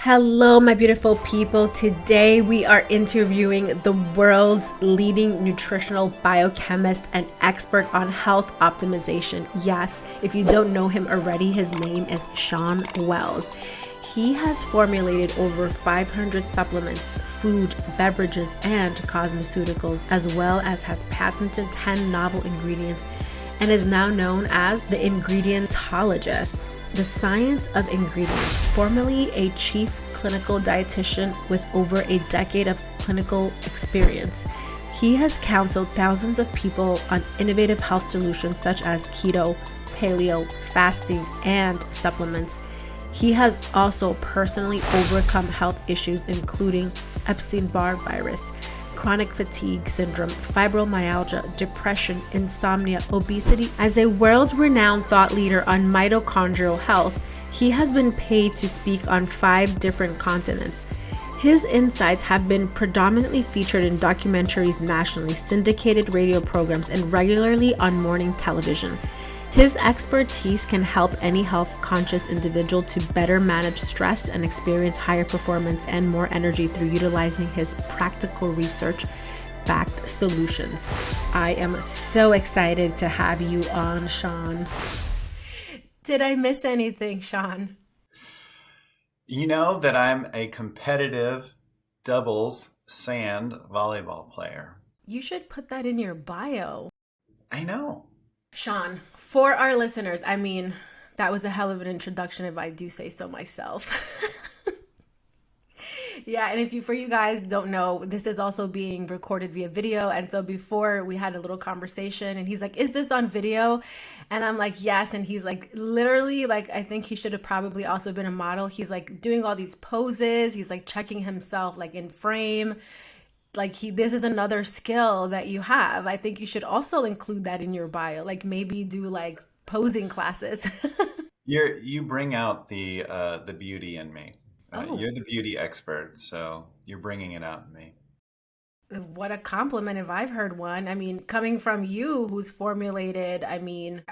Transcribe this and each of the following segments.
Hello, my beautiful people. Today we are interviewing the world's leading nutritional biochemist and expert on health optimization. Yes, if you don't know him already, his name is Shawn Wells. He has formulated over 500 supplements, food, beverages, and cosmeceuticals, as well as has patented 10 novel ingredients and is now known as the ingredientologist. The science of ingredients, formerly a chief clinical dietitian with over a decade of clinical experience. He has counseled thousands of people on innovative health solutions such as keto, paleo, fasting, and supplements. He has also personally overcome health issues including Epstein-Barr virus, chronic fatigue syndrome, fibromyalgia, depression, insomnia, obesity. As a world-renowned thought leader on mitochondrial health, he has been paid to speak on 5 different continents. His insights have been predominantly featured in documentaries nationally, syndicated radio programs, and regularly on morning television. His expertise can help any health-conscious individual to better manage stress and experience higher performance and more energy through utilizing his practical research-backed solutions. I am so excited to have you on, Shawn. Did I miss anything, Shawn? You know that I'm a competitive doubles sand volleyball player. You should put that in your bio. I know. Shawn, for our listeners, that was a hell of an introduction if I do say so myself. Yeah, and for you guys don't know, this is also being recorded via video. And so before we had a little conversation and he's like, "Is this on video?" And I'm like, "Yes." And he's like, literally, like, I think he should have probably also been a model. He's like doing all these poses. He's like checking himself like in frame. Like this is another skill that you have. I think you should also include that in your bio. Like maybe do like posing classes. You bring out the beauty in me. Oh, You're the beauty expert, so you're bringing it out in me. what a compliment if I've heard one. Coming from you who's formulated,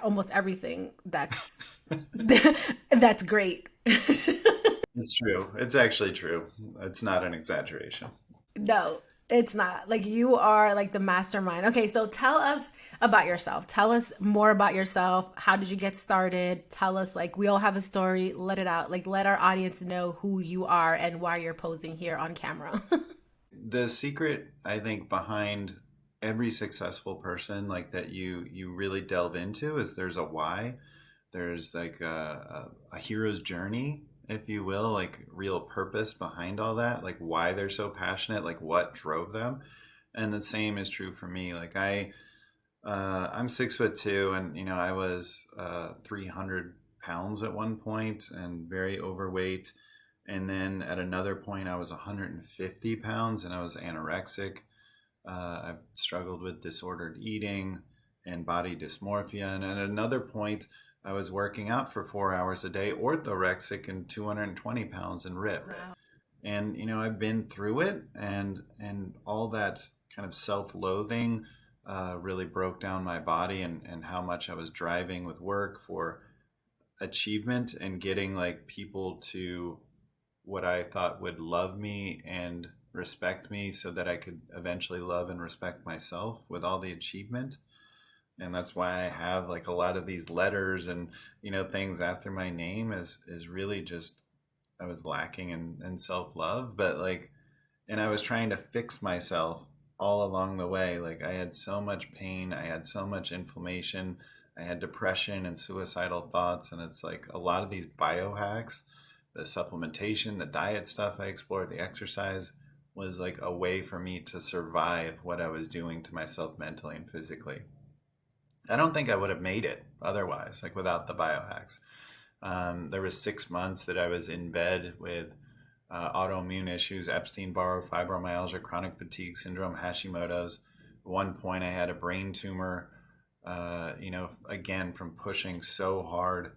almost everything. That's great. It's true. It's actually true. It's not an exaggeration. No, it's not. Like you are like the mastermind. Okay, so tell us about yourself. Tell us more about yourself. How did you get started? Tell us, like, we all have a story. Let it out. Like let our audience know who you are and why you're posing here on camera. The secret, I think, behind every successful person like that you really delve into is there's a why. There's like a hero's journey, if you will, like real purpose behind all that, like why they're so passionate, like what drove them. And the same is true for me. Like I'm 6'2", and I was 300 pounds at one point and very overweight. And then at another point, I was 150 pounds and I was anorexic. I've struggled with disordered eating and body dysmorphia. And at another point, I was working out for 4 hours a day, orthorexic and 220 pounds and ripped. Wow. And I've been through it, and all that kind of self-loathing really broke down my body, and how much I was driving with work for achievement and getting like people to what I thought would love me and respect me so that I could eventually love and respect myself with all the achievement. And that's why I have like a lot of these letters and things after my name is really just I was lacking in self-love, but like, and I was trying to fix myself all along the way. Like I had so much pain, I had so much inflammation, I had depression and suicidal thoughts. And it's like a lot of these biohacks, the supplementation, the diet stuff I explored, the exercise was like a way for me to survive what I was doing to myself mentally and physically. I don't think I would have made it otherwise, like without the biohacks. There was 6 months that I was in bed with autoimmune issues, Epstein-Barr, fibromyalgia, chronic fatigue syndrome, Hashimoto's. At one point, I had a brain tumor, again, from pushing so hard.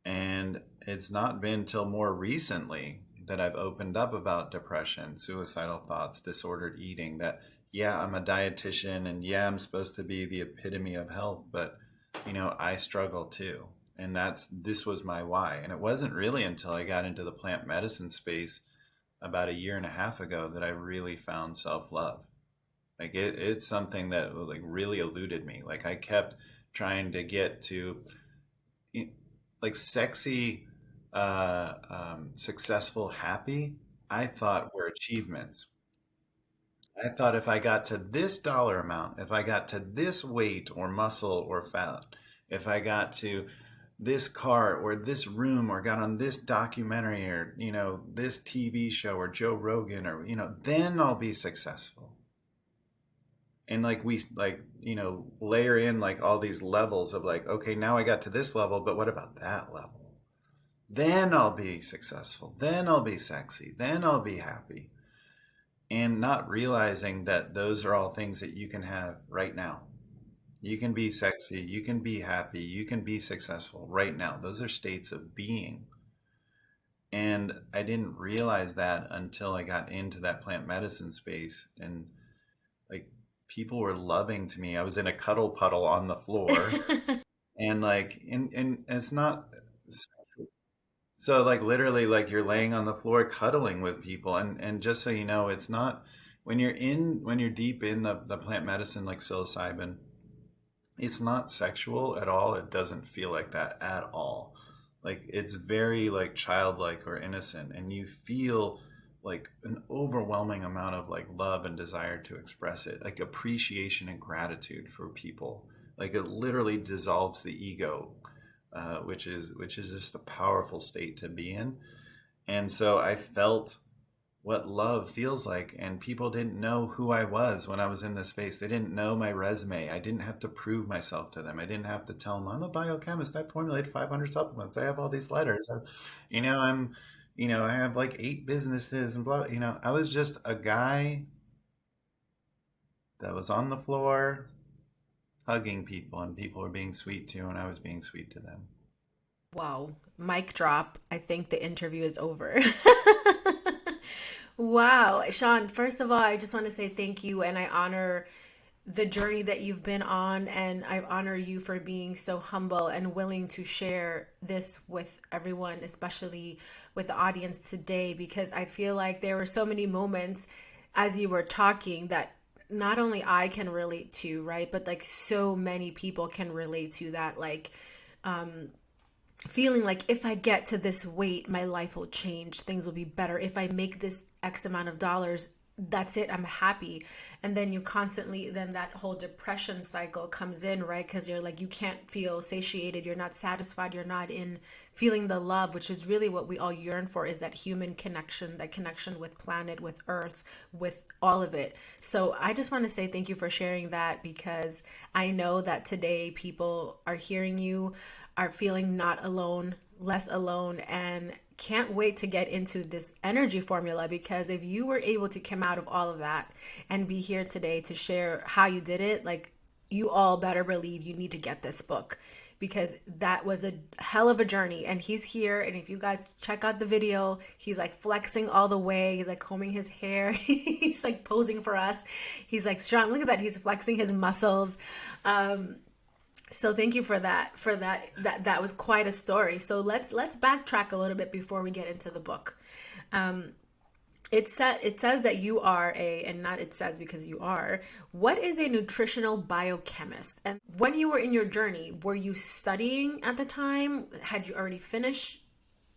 And it's not been till more recently that I've opened up about depression, suicidal thoughts, disordered eating, that, yeah, I'm a dietitian and yeah, I'm supposed to be the epitome of health, but, I struggle too. And this was my why. And it wasn't really until I got into the plant medicine space about a year and a half ago that I really found self-love. Like it's something that like really eluded me. Like I kept trying to get to like sexy, successful, happy. I thought were achievements. I thought if I got to this dollar amount, if I got to this weight or muscle or fat, if I got to this car or this room or got on this documentary or, this TV show or Joe Rogan or, then I'll be successful. And like we like, layer in like all these levels of like, okay, now I got to this level, but what about that level? Then I'll be successful. Then I'll be sexy. Then I'll be happy. And not realizing that those are all things that you can have right now. You can be sexy, you can be happy, you can be successful right now. Those are states of being. And I didn't realize that until I got into that plant medicine space. And like people were loving to me. I was in a cuddle puddle on the floor and like, and it's not. So like literally like you're laying on the floor cuddling with people and just so you know, it's not when you're deep in the plant medicine like psilocybin, it's not sexual at all. It doesn't feel like that at all. Like it's very like childlike or innocent and you feel like an overwhelming amount of like love and desire to express it, like appreciation and gratitude for people. Like it literally dissolves the ego, which is just a powerful state to be in. And so I felt what love feels like, and people didn't know who I was when I was in this space. They didn't know my resume. I didn't have to prove myself to them. I didn't have to tell them I'm a biochemist. I formulate 500 supplements. I have all these letters. I'm, I have like 8 businesses and blah. I was just a guy that was on the floor hugging people, and people were being sweet to, and I was being sweet to them. Wow. Mic drop. I think the interview is over. Wow. Shawn, first of all, I just want to say thank you and I honor the journey that you've been on and I honor you for being so humble and willing to share this with everyone, especially with the audience today, because I feel like there were so many moments as you were talking that not only I can relate to, right? But like so many people can relate to that. Like, feeling like if I get to this weight, my life will change, things will be better. If I make this X amount of dollars, that's it, I'm happy. And then you constantly, then that whole depression cycle comes in, right? Because you're like, you can't feel satiated, you're not satisfied, you're not in feeling the love, which is really what we all yearn for, is that human connection, that connection with planet, with earth, with all of it. So I just want to say thank you for sharing that, because I know that today people are hearing you, are feeling not alone, less alone, and can't wait to get into this energy formula. Because if you were able to come out of all of that and be here today to share how you did it, like, you all better believe you need to get this book, because that was a hell of a journey. And he's here, and if you guys check out the video, he's like flexing all the way, he's like combing his hair, he's like posing for us, he's like strong, look at that, he's flexing his muscles. So thank you for that. That was quite a story. So let's backtrack a little bit before we get into the book. It says that you are and not it says because you are. What is a nutritional biochemist? And when you were in your journey, were you studying at the time? Had you already finished?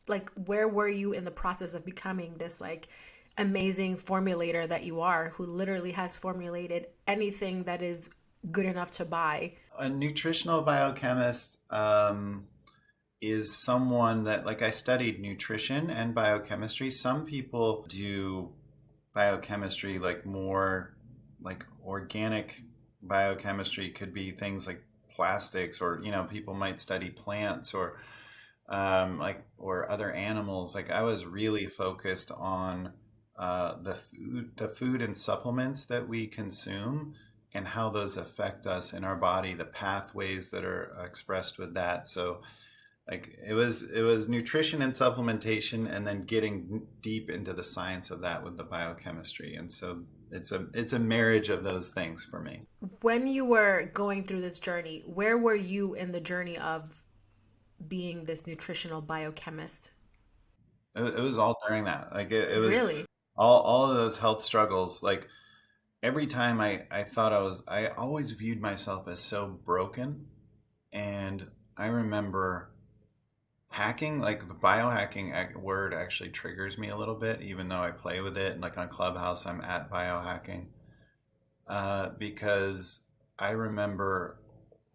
Like, where were you in the process of becoming this like amazing formulator that you are, who literally has formulated anything that is good enough to buy? A nutritional biochemist is someone that, like, I studied nutrition and biochemistry. Some people do biochemistry like more like organic biochemistry, could be things like plastics, or people might study plants or or other animals. Like I was really focused on the food and supplements that we consume and how those affect us in our body, the pathways that are expressed with that. So like it was nutrition and supplementation, and then getting deep into the science of that with the biochemistry. And so it's a marriage of those things for me. When you were going through this journey, where were you in the journey of being this nutritional biochemist? It was all during that. Like it was Really? all of those health struggles. Like every time I thought I always viewed myself as so broken. And I remember hacking, like the biohacking word actually triggers me a little bit, even though I play with it. And like on Clubhouse, I'm at biohacking because I remember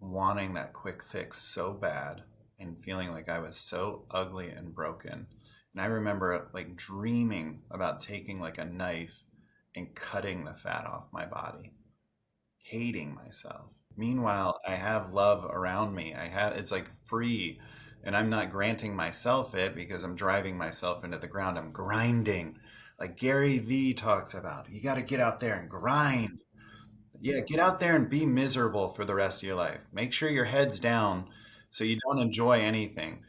wanting that quick fix so bad and feeling like I was so ugly and broken. And I remember like dreaming about taking like a knife and cutting the fat off my body, hating myself. Meanwhile, I have love around me. It's like free, and I'm not granting myself it because I'm driving myself into the ground. I'm grinding. Like Gary Vee talks about. You got to get out there and grind. Yeah, get out there and be miserable for the rest of your life. Make sure your head's down so you don't enjoy anything.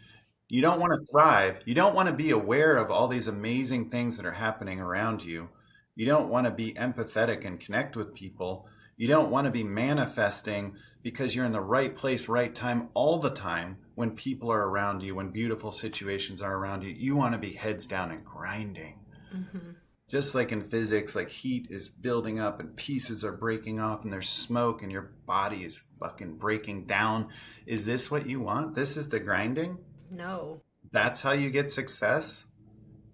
You don't want to thrive. You don't want to be aware of all these amazing things that are happening around you. You don't want to be empathetic and connect with people. You don't want to be manifesting because you're in the right place, right time all the time when people are around you, when beautiful situations are around you. You want to be heads down and grinding. Mm-hmm. Just like in physics, like heat is building up and pieces are breaking off and there's smoke and your body is fucking breaking down. Is this what you want? This is the grinding? No. That's how you get success?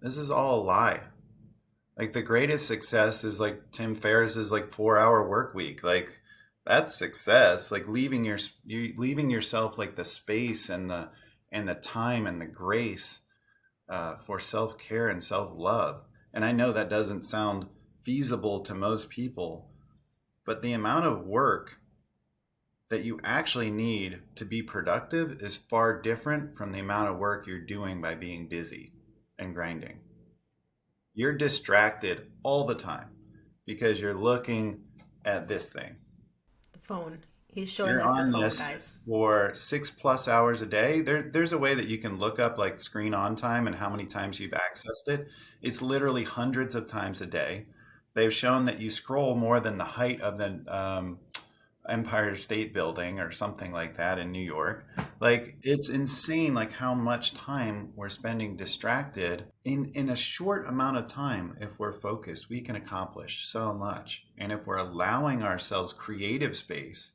This is all a lie. Like the greatest success is like Tim Ferriss's like 4-hour work week. Like that's success. Like leaving yourself like the space and the time and the grace for self care and self love. And I know that doesn't sound feasible to most people, but the amount of work that you actually need to be productive is far different from the amount of work you're doing by being busy and grinding. You're distracted all the time because you're looking at this thing. The phone. He's showing You're us the on phone, this guys. for 6+ hours a day. There's a way that you can look up like screen on time and how many times you've accessed it. It's literally hundreds of times a day. They've shown that you scroll more than the height of the Empire State Building or something like that in New York. Like it's insane like how much time we're spending distracted in a short amount of time. If we're focused, we can accomplish so much. And if we're allowing ourselves creative space,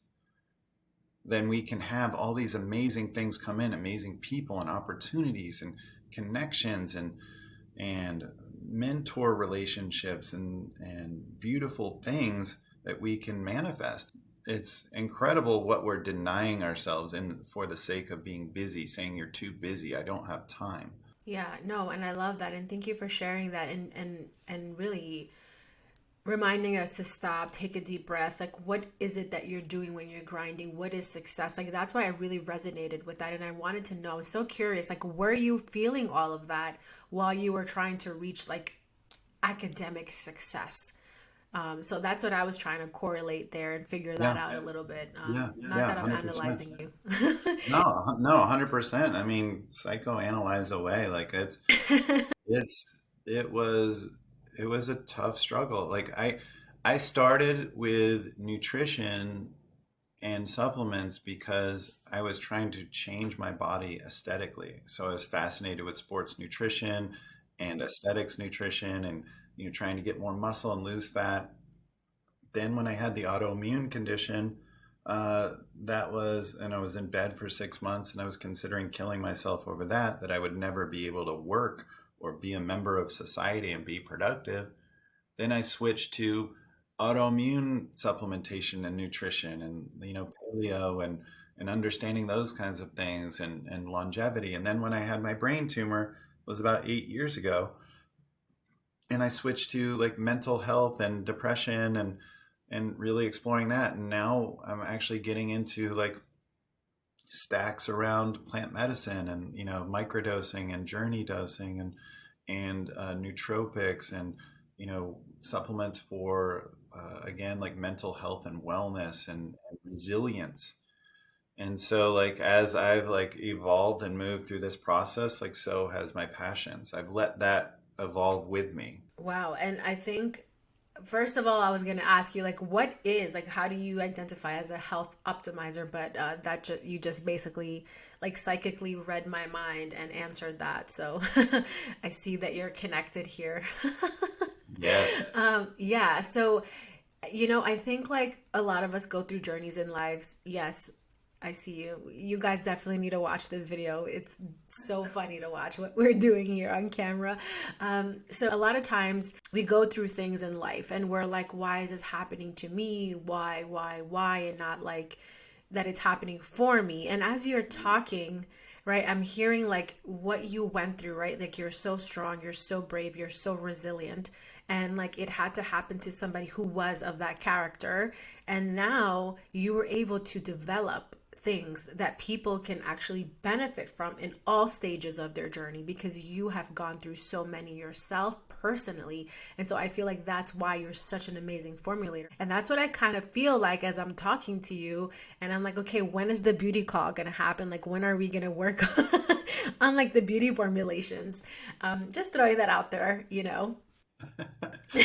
then we can have all these amazing things come in, amazing people and opportunities and connections and mentor relationships and beautiful things that we can manifest. It's incredible what we're denying ourselves in for the sake of being busy, saying you're too busy, I don't have time. Yeah, no, and I love that, and thank you for sharing that, and really reminding us to stop, take a deep breath. Like, what is it that you're doing when you're grinding? What is success? Like, that's why I really resonated with that. And I wanted to know, I was so curious, like, were you feeling all of that while you were trying to reach like academic success? So that's what I was trying to correlate there and figure that Yeah, out a little bit. Not yeah, that I'm 100%. analyzing you. No, 100%. I mean, psychoanalyze away. Like it's it was it was a tough struggle. Like I started with nutrition and supplements because I was trying to change my body aesthetically. So I was fascinated with sports nutrition and aesthetics nutrition and trying to get more muscle and lose fat. Then when I had the autoimmune condition, and I was in bed for 6 months and I was considering killing myself over that I would never be able to work or be a member of society and be productive. Then I switched to autoimmune supplementation and nutrition and, paleo and understanding those kinds of things and longevity. And then when I had my brain tumor, it was about 8 years ago, and I switched to like mental health and depression and really exploring that. And now I'm actually getting into like stacks around plant medicine and microdosing and journey dosing and nootropics and supplements for again like mental health and wellness and resilience. And so like as I've like evolved and moved through this process, like so has my passions. I've let that evolve with me. Wow. And I think First of all, I was going to ask you, like, what is, like, how do you identify as a health optimizer? But you just basically, like, psychically read my mind and answered that. So I see that you're connected here. Yes. Yeah. So, I think like a lot of us go through journeys in lives. Yes, I see you. You guys definitely need to watch this video. It's so funny to watch what we're doing here on camera. So, a lot of times we go through things in life and we're like, why is this happening to me? Why? And not like that it's happening for me. And as you're talking, right, I'm hearing like what you went through, right? Like you're so strong, you're so brave, you're so resilient. And like it had to happen to somebody who was of that character. And now you were able to develop things that people can actually benefit from in all stages of their journey because you have gone through so many yourself personally. And so I feel like that's why you're such an amazing formulator. And that's what I kind of feel like as I'm talking to you. And I'm like, okay, when is the beauty call going to happen? Like, when are we going to work on like the beauty formulations? Just throwing that out there.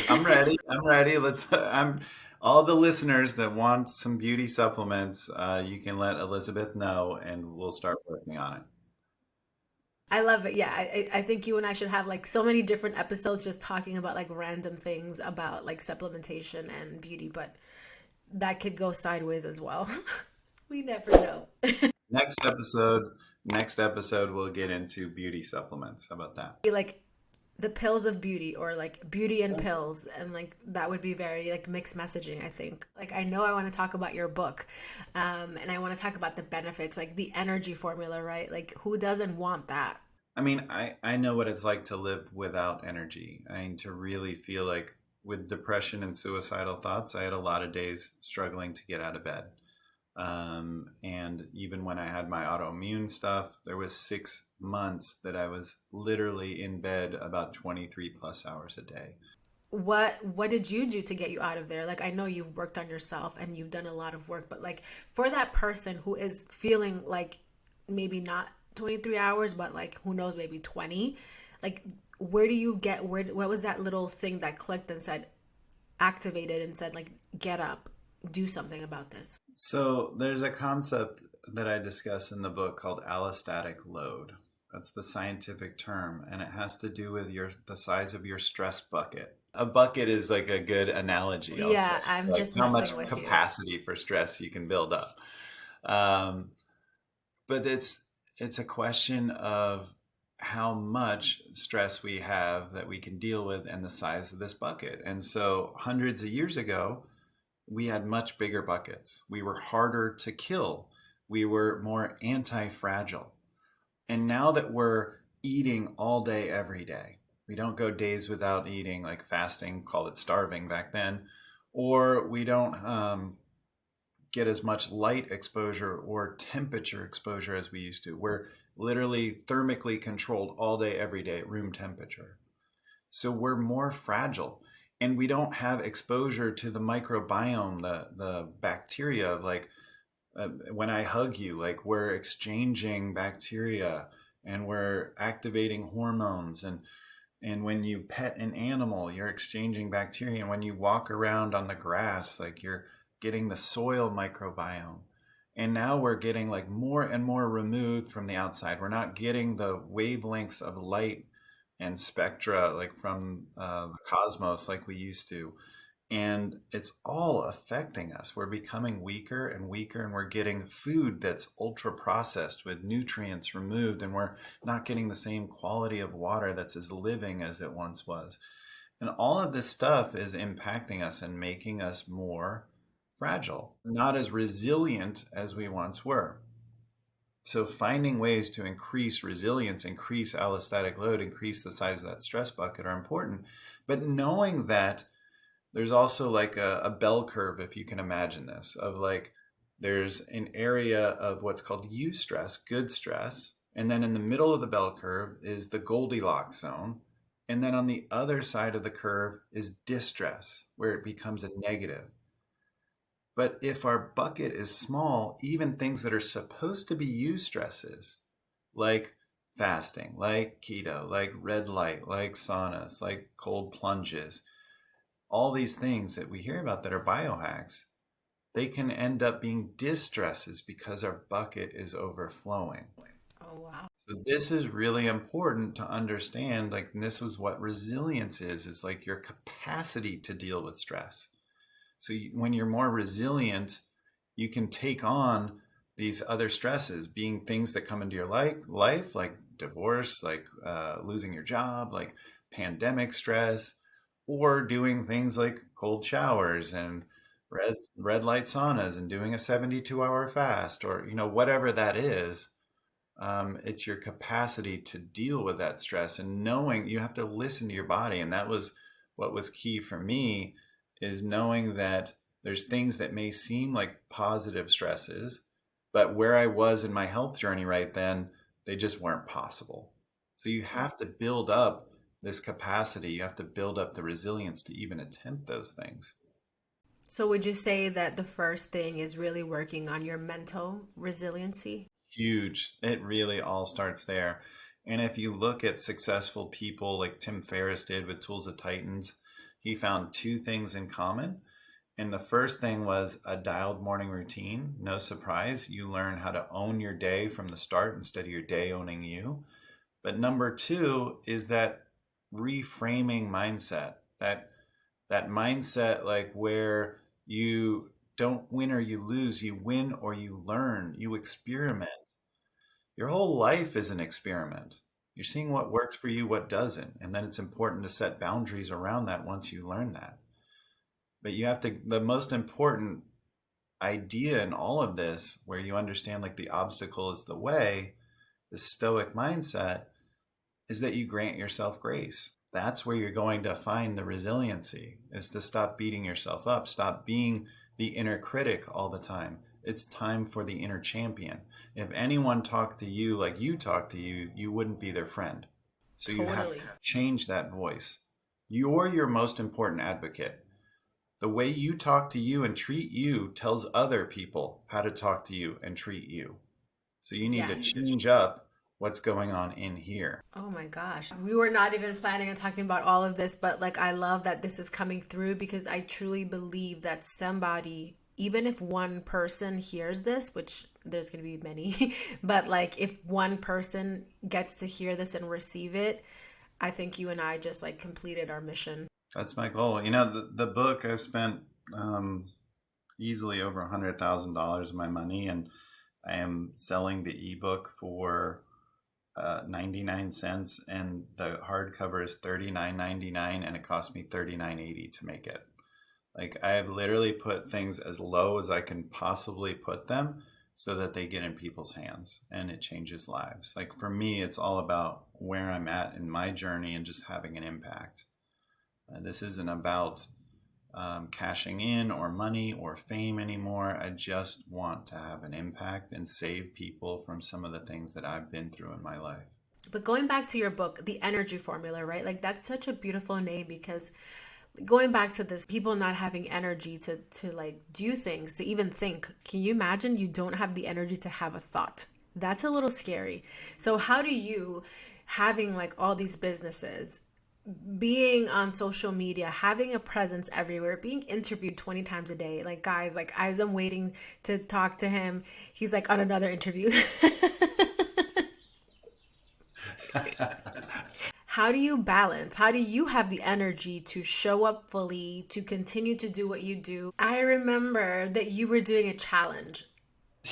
I'm ready. I'm ready. I'm all the listeners that want some beauty supplements. You can let Elizabeth know, and we'll start working on it. I love it. Yeah, I think you and I should have like so many different episodes just talking about like random things about like supplementation and beauty, but that could go sideways as well. We never know. Next episode. Next episode, we'll get into beauty supplements. How about that? Like the pills of beauty or like beauty and pills, and like that would be very like mixed messaging, I think. Like I know I want to talk about your book, and I want to talk about the benefits, like the energy formula, right? Like who doesn't want that? I mean, I know what it's like to live without energy. I mean, to really feel like with depression and suicidal thoughts, I had a lot of days struggling to get out of bed. And even when I had my autoimmune stuff, there was 6 months that I was literally in bed about 23 plus hours a day. What did you do to get you out of there? Like I know you've worked on yourself and you've done a lot of work, but like for that person who is feeling like maybe not 23 hours, but like who knows, maybe 20, like where do you get where what was that little thing that clicked and said activated and said like get up, do something about this? So there's a concept that I discuss in the book called allostatic load. That's the scientific term, and it has to do with the size of your stress bucket. A bucket is like a good analogy, also, Yeah, I'm like just how much messing with you. capacity for stress you can build up. Um, but it's a question of how much stress we have that we can deal with and the size of this bucket. And so hundreds of years ago, we had much bigger buckets. We were harder to kill. We were more anti-fragile. And now that we're eating all day, every day, we don't go days without eating, like fasting, called it starving back then, or we don't get as much light exposure or temperature exposure as we used to. We're literally thermically controlled all day, every day at room temperature. So we're more fragile, and we don't have exposure to the microbiome, the bacteria. Like when I hug you, like we're exchanging bacteria and we're activating hormones. And when you pet an animal, you're exchanging bacteria. And when you walk around on the grass, like you're getting the soil microbiome. And now we're getting like more and more removed from the outside. We're not getting the wavelengths of light and spectra like from the cosmos like we used to. And it's all affecting us. We're becoming weaker and weaker, and we're getting food that's ultra processed with nutrients removed, and we're not getting the same quality of water that's as living as it once was. And all of this stuff is impacting us and making us more fragile, not as resilient as we once were. So finding ways to increase resilience, increase allostatic load, increase the size of that stress bucket are important. But knowing that there's also like a bell curve, if you can imagine this, of like there's an area of what's called eustress, good stress. And then in the middle of the bell curve is the Goldilocks zone. And then on the other side of the curve is distress, where it becomes a negative. But if our bucket is small, even things that are supposed to be eustresses, like fasting, like keto, like red light, like saunas, like cold plunges, all these things that we hear about that are biohacks, they can end up being distresses because our bucket is overflowing. Oh, wow. So this is really important to understand. Like, and this was what resilience is like your capacity to deal with stress. So when you're more resilient, you can take on these other stresses, being things that come into your life, like divorce, like losing your job, like pandemic stress, or doing things like cold showers and red light saunas and doing a 72-hour fast, or whatever that is. It's your capacity to deal with that stress, and knowing you have to listen to your body. And that was what was key for me, is knowing that there's things that may seem like positive stresses, but where I was in my health journey right then, they just weren't possible. So you have to build up this capacity. You have to build up the resilience to even attempt those things. So would you say that the first thing is really working on your mental resiliency? Huge. It really all starts there. And if you look at successful people like Tim Ferriss did with Tools of Titans, he found two things in common. And the first thing was a dialed morning routine. No surprise, you learn how to own your day from the start instead of your day owning you. But number two is that reframing mindset, that mindset, like, where you don't win or you lose, you win or you learn, you experiment. Your whole life is an experiment. You're seeing what works for you, what doesn't. And then it's important to set boundaries around that once you learn that. But you have to, the most important idea in all of this, where you understand like the obstacle is the way, the stoic mindset, is that you grant yourself grace. That's where you're going to find the resiliency, is to stop beating yourself up, stop being the inner critic all the time. It's time for the inner champion. If anyone talked to you like you talk to you, you wouldn't be their friend. So you have to change that voice. You're your most important advocate. The way you talk to you and treat you tells other people how to talk to you and treat you. So you need to change up what's going on in here. Oh my gosh. We were not even planning on talking about all of this, but like, I love that this is coming through, because I truly believe that somebody, even if one person hears this, which there's going to be many, but like if one person gets to hear this and receive it, I think you and I just like completed our mission. That's my goal. The book, I've spent easily over $100,000 of my money, and I am selling the ebook for 99 cents, and the hardcover is $39.99, and it cost me $39.80 to make it. Like, I have literally put things as low as I can possibly put them so that they get in people's hands and it changes lives. Like, for me, it's all about where I'm at in my journey and just having an impact. This isn't about cashing in or money or fame anymore. I just want to have an impact and save people from some of the things that I've been through in my life. But going back to your book, The Energy Formula, right? Like, that's such a beautiful name, because going back to this, people not having energy to like do things, to even think. Can you imagine you don't have the energy to have a thought? That's a little scary. So how do you, having like all these businesses, being on social media, having a presence everywhere, being interviewed 20 times a day, like, guys, like, as I'm waiting to talk to him, he's like on another interview. How do you balance? How do you have the energy to show up fully, to continue to do what you do? I remember that you were doing a challenge.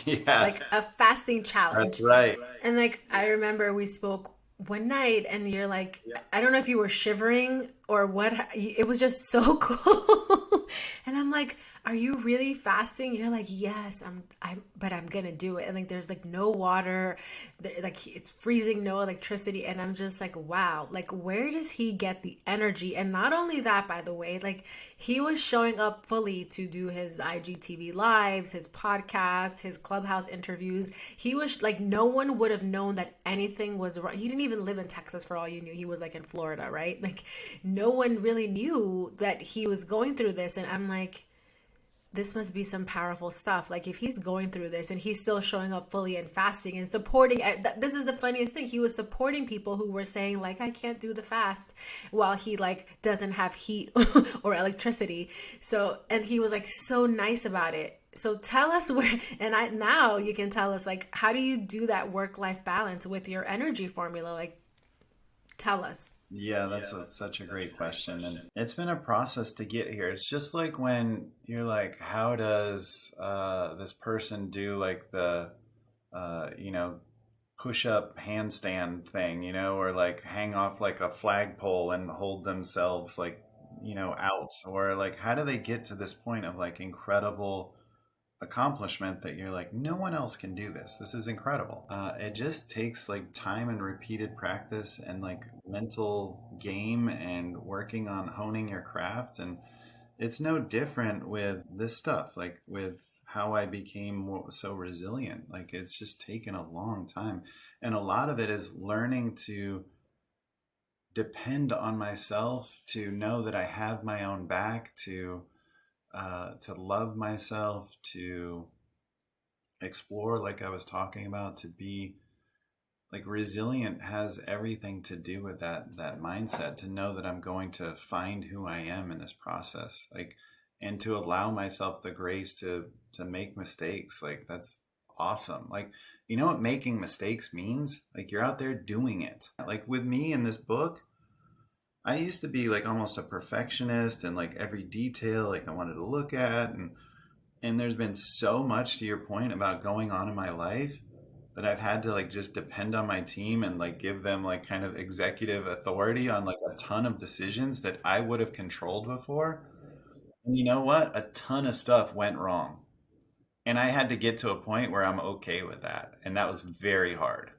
Yes. Like a fasting challenge. That's right. And like, I remember we spoke one night and you're like, I don't know if you were shivering or what. It was just so cool. And I'm like, are you really fasting? You're like, yes, but I'm gonna do it. And like, there's like no water, like it's freezing, no electricity. And I'm just like, wow, like, where does he get the energy? And not only that, by the way, like, he was showing up fully to do his IGTV lives, his podcast, his Clubhouse interviews. He was like, no one would have known that anything was wrong. He didn't even live in Texas, for all you knew. He was like in Florida, right? Like, no one really knew that he was going through this. And I'm like, This must be some powerful stuff. Like if he's going through this and he's still showing up fully and fasting and supporting, this is the funniest thing. He was supporting people who were saying like, I can't do the fast while he like doesn't have heat or electricity. So, and he was like so nice about it. So tell us where, and now you can tell us like, how do you do that work-life balance with your energy formula? Like, tell us. Yeah, such a great question. And it's been a process to get here. It's just like when you're like, how does this person do like the, you know, push up handstand thing, you know, or like hang off like a flagpole and hold themselves like, you know, out? Or like, how do they get to this point of like incredible accomplishment that you're like, no one else can do this? This is incredible. It just takes like time and repeated practice and like mental game and working on honing your craft. And it's no different with this stuff, like with how I became so resilient. Like it's just taken a long time. And a lot of it is learning to depend on myself, to know that I have my own back, to love myself, to explore, like I was talking about, to be like resilient has everything to do with that mindset, to know that I'm going to find who I am in this process, like, and to allow myself the grace to make mistakes. Like that's awesome. Like, you know what making mistakes means? Like you're out there doing it. Like with me in this book, I used to be like almost a perfectionist and like every detail like I wanted to look at, and there's been so much, to your point, about going on in my life that I've had to like just depend on my team and like give them like kind of executive authority on like a ton of decisions that I would have controlled before. And you know what? A ton of stuff went wrong. And I had to get to a point where I'm okay with that. And that was very hard,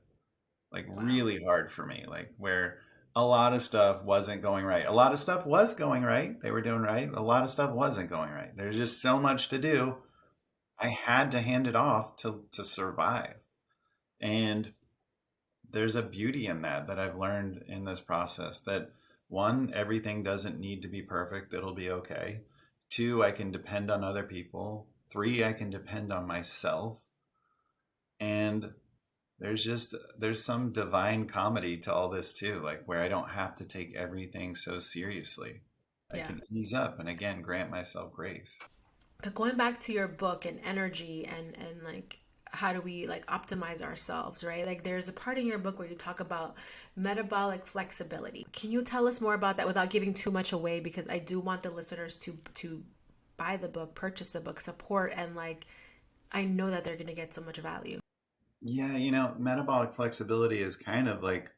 like Wow. really hard for me, like where a lot of stuff wasn't going right. A lot of stuff was going right. They were doing right. A lot of stuff wasn't going right. There's just so much to do. I had to hand it off to survive. And there's a beauty in that I've learned in this process, that one, everything doesn't need to be perfect. It'll be okay. Two, I can depend on other people. Three, I can depend on myself. And there's some divine comedy to all this too, like where I don't have to take everything so seriously. I Yeah. can ease up and again grant myself grace. But going back to your book and energy and like how do we like optimize ourselves, right? Like there's a part in your book where you talk about metabolic flexibility. Can you tell us more about that without giving too much away? Because I do want the listeners to buy the book, purchase the book, support, and like I know that they're gonna get so much value. Yeah, you know, metabolic flexibility is kind of like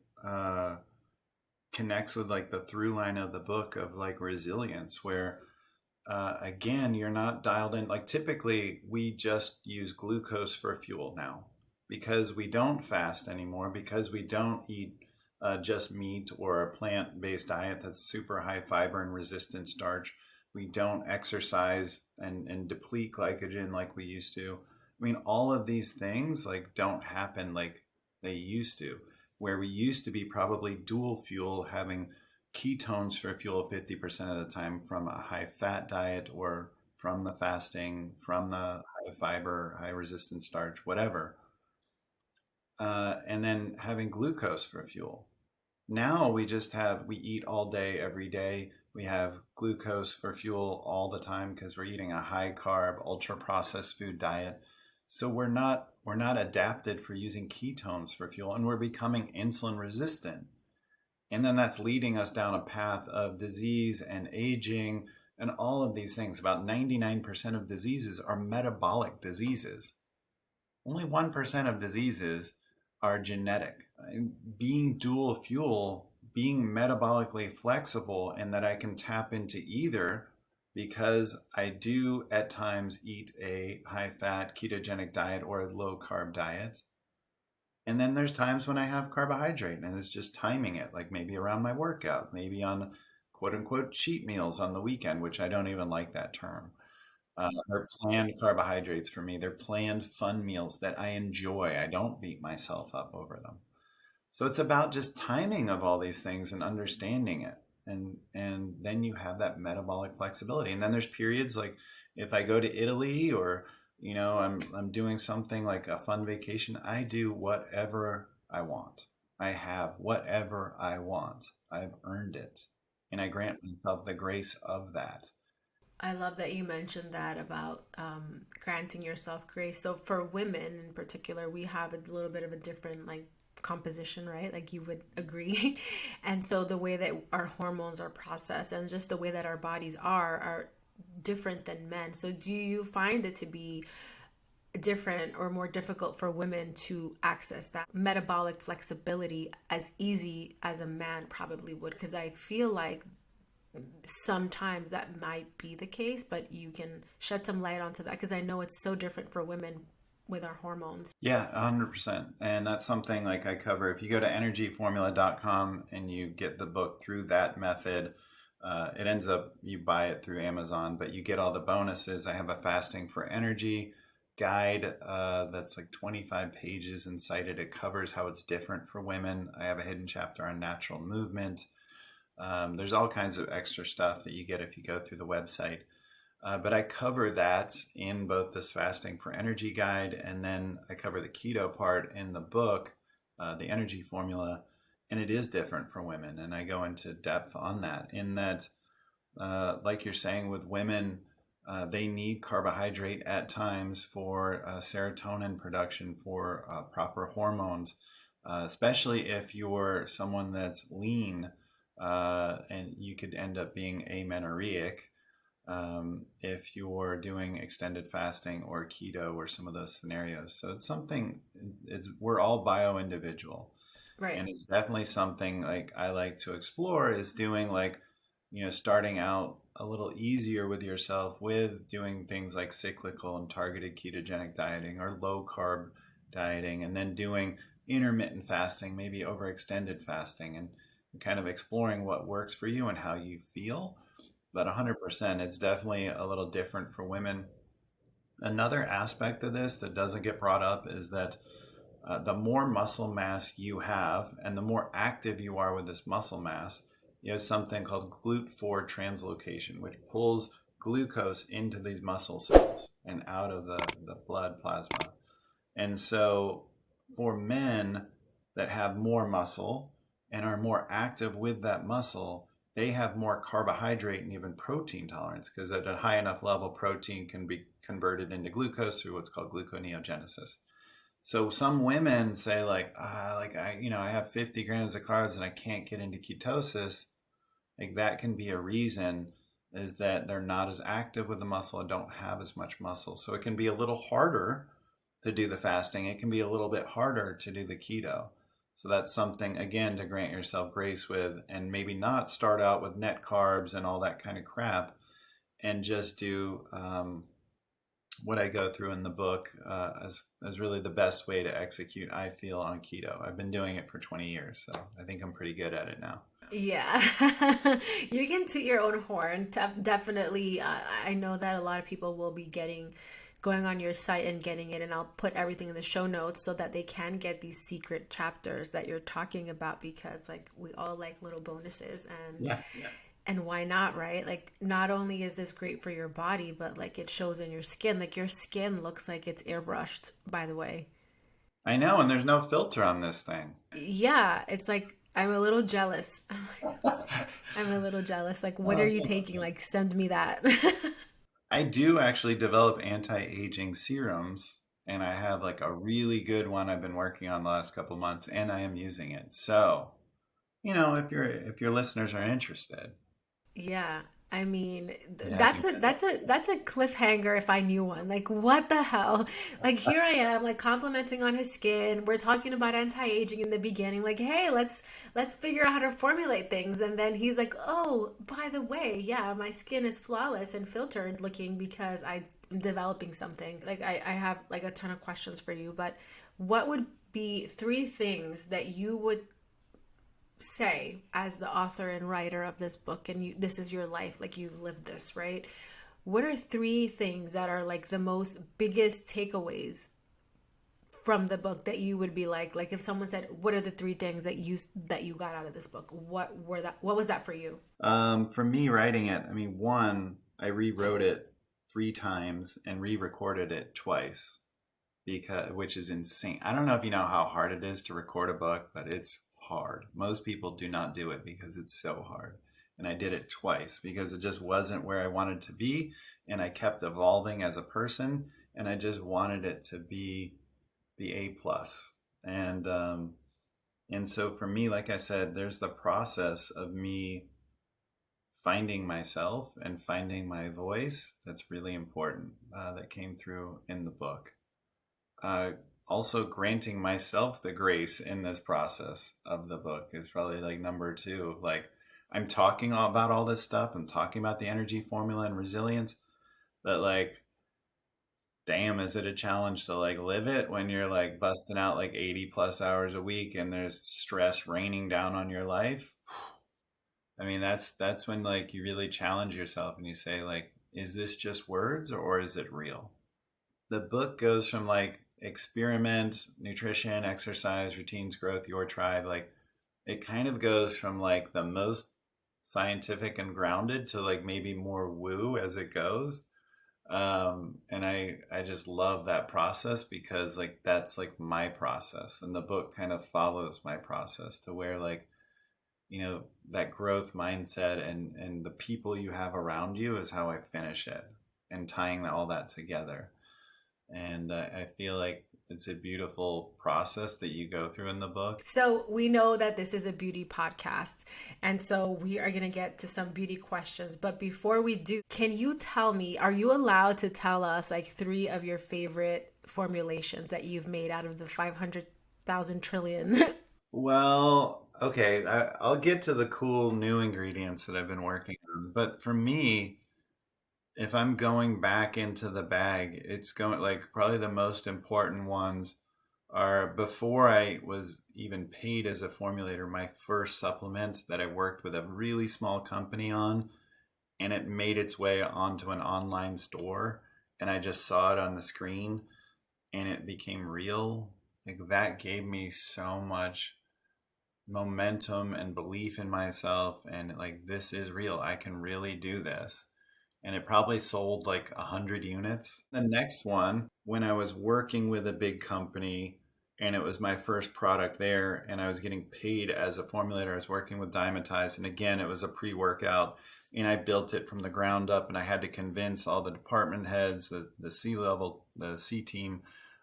connects with like the through line of the book of like resilience, where again, you're not dialed in. Like typically, we just use glucose for fuel now because we don't fast anymore, because we don't eat just meat or a plant based diet that's super high fiber and resistant starch. We don't exercise and deplete glycogen like we used to. I mean, all of these things like don't happen like they used to, where we used to be probably dual fuel, having ketones for fuel 50% of the time from a high fat diet or from the fasting, from the high fiber, high resistant starch, whatever. And then having glucose for fuel. Now we eat all day, every day. We have glucose for fuel all the time because we're eating a high carb, ultra processed food diet. So we're not adapted for using ketones for fuel, and we're becoming insulin resistant. And then that's leading us down a path of disease and aging and all of these things. About 99% of diseases are metabolic diseases. Only 1% of diseases are genetic. Being dual fuel, being metabolically flexible, and that I can tap into either, because I do at times eat a high fat ketogenic diet or a low carb diet. And then there's times when I have carbohydrate and it's just timing it, like maybe around my workout, maybe on quote unquote cheat meals on the weekend, which I don't even like that term. They're planned carbohydrates for me. They're planned fun meals that I enjoy. I don't beat myself up over them. So it's about just timing of all these things and understanding it. and then you have that metabolic flexibility. And then there's periods like if I go to Italy, or I'm doing something like a fun vacation, I do whatever I want. I have whatever I want. I've earned it, and I grant myself the grace of that. I love that you mentioned that about granting yourself grace. So for women in particular, we have a little bit of a different like composition, right? Like you would agree. And so the way that our hormones are processed and just the way that our bodies are different than men. So do you find it to be different or more difficult for women to access that metabolic flexibility as easy as a man probably would? Because I feel like sometimes that might be the case, but you can shed some light onto that because I know it's so different for women with our hormones. Yeah, 100%. And that's something like I cover. If you go to energyformula.com and you get the book through that method, it ends up you buy it through Amazon, but you get all the bonuses. I have a fasting for energy guide that's like 25 pages inside it. It covers how it's different for women. I have a hidden chapter on natural movement. There's all kinds of extra stuff that you get if you go through the website. But I cover that in both this fasting for energy guide, and then I cover the keto part in the book, the energy formula, and it is different for women. And I go into depth on that in that, like you're saying with women, they need carbohydrate at times for serotonin production, for proper hormones, especially if you're someone that's lean, and you could end up being amenorrheic if you're doing extended fasting or keto or some of those scenarios. So it's something, we're all bio individual. Right. And it's definitely something like I like to explore is doing like, starting out a little easier with yourself with doing things like cyclical and targeted ketogenic dieting or low carb dieting, and then doing intermittent fasting, maybe overextended fasting, and kind of exploring what works for you and how you feel. But 100%, it's definitely a little different for women. Another aspect of this that doesn't get brought up is that the more muscle mass you have and the more active you are with this muscle mass, you have something called GLUT4 translocation, which pulls glucose into these muscle cells and out of the blood plasma. And so for men that have more muscle and are more active with that muscle, they have more carbohydrate and even protein tolerance, because at a high enough level, protein can be converted into glucose through what's called gluconeogenesis. So some women say I have 50 grams of carbs and I can't get into ketosis. Like that can be a reason, is that they're not as active with the muscle and don't have as much muscle. So it can be a little harder to do the fasting. It can be a little bit harder to do the keto. So that's something, again, to grant yourself grace with, and maybe not start out with net carbs and all that kind of crap, and just do what I go through in the book as really the best way to execute, I feel, on keto. I've been doing it for 20 years, so I think I'm pretty good at it now. Yeah, you can toot your own horn. Definitely, I know that a lot of people will be going on your site and getting it, and I'll put everything in the show notes so that they can get these secret chapters that you're talking about, because like we all like little bonuses, and Yeah. and why not, right? Like not only is this great for your body, but like it shows in your skin. Like your skin looks like it's airbrushed, by the way. I know, and there's no filter on this thing. Yeah, it's like I'm a little jealous. I'm a little jealous. Like, what are you taking? Like, send me that. I do actually develop anti-aging serums, and I have like a really good one I've been working on the last couple months, and I am using it. So, if your listeners are interested, Yeah. I mean, it has that's a cliffhanger if I knew one. Like, what the hell? Like, here I am, like complimenting on his skin. We're talking about anti-aging in the beginning. Like, hey, let's figure out how to formulate things. And then he's like, oh, by the way, yeah, my skin is flawless and filtered looking because I'm developing something. Like, I have like a ton of questions for you, but what would be three things that you would say as the author and writer of this book, and this is your life, like you've lived this, right? What are three things that are like the most biggest takeaways from the book that you would be like if someone said, what are the three things that you got out of this book? What was that for you? For me writing it, I mean, one, I rewrote it 3 times and re-recorded it twice, because which is insane. I don't know if you know how hard it is to record a book, but it's hard. Most people do not do it because it's so hard. And I did it twice because it just wasn't where I wanted to be, and I kept evolving as a person, and I just wanted it to be the A plus. And so for me, like I said, there's the process of me finding myself and finding my voice that's really important, that came through in the book. uh, Also granting myself the grace in this process of the book is probably like number two, of like, I'm talking about all this stuff, I'm talking about the energy formula and resilience, but like, damn, is it a challenge to like live it when you're like busting out like 80 plus hours a week and there's stress raining down on your life. I mean, that's when like you really challenge yourself and you say like, is this just words or is it real? The book goes from like experiment, nutrition, exercise, routines, growth, your tribe. Like, it kind of goes from like the most scientific and grounded to like maybe more woo as it goes. And I just love that process because like that's like my process, and the book kind of follows my process to where like, that growth mindset and the people you have around you is how I finish it, and tying all that together. And I feel like it's a beautiful process that you go through in the book. So we know that this is a beauty podcast, and so we are going to get to some beauty questions. But before we do, can you tell me, are you allowed to tell us like three of your favorite formulations that you've made out of the 500,000 trillion? Well, okay, I'll get to the cool new ingredients that I've been working on. But for me, if I'm going back into the bag, it's going like probably the most important ones are before I was even paid as a formulator. My first supplement that I worked with a really small company on, and it made its way onto an online store, and I just saw it on the screen and it became real. Like, that gave me so much momentum and belief in myself, and like, this is real. I can really do this. And it probably sold like 100 units. The next one, when I was working with a big company and it was my first product there, and I was getting paid as a formulator, I was working with Dymatize, and again, it was a pre-workout, and I built it from the ground up, and I had to convince all the department heads, the C level, the C team,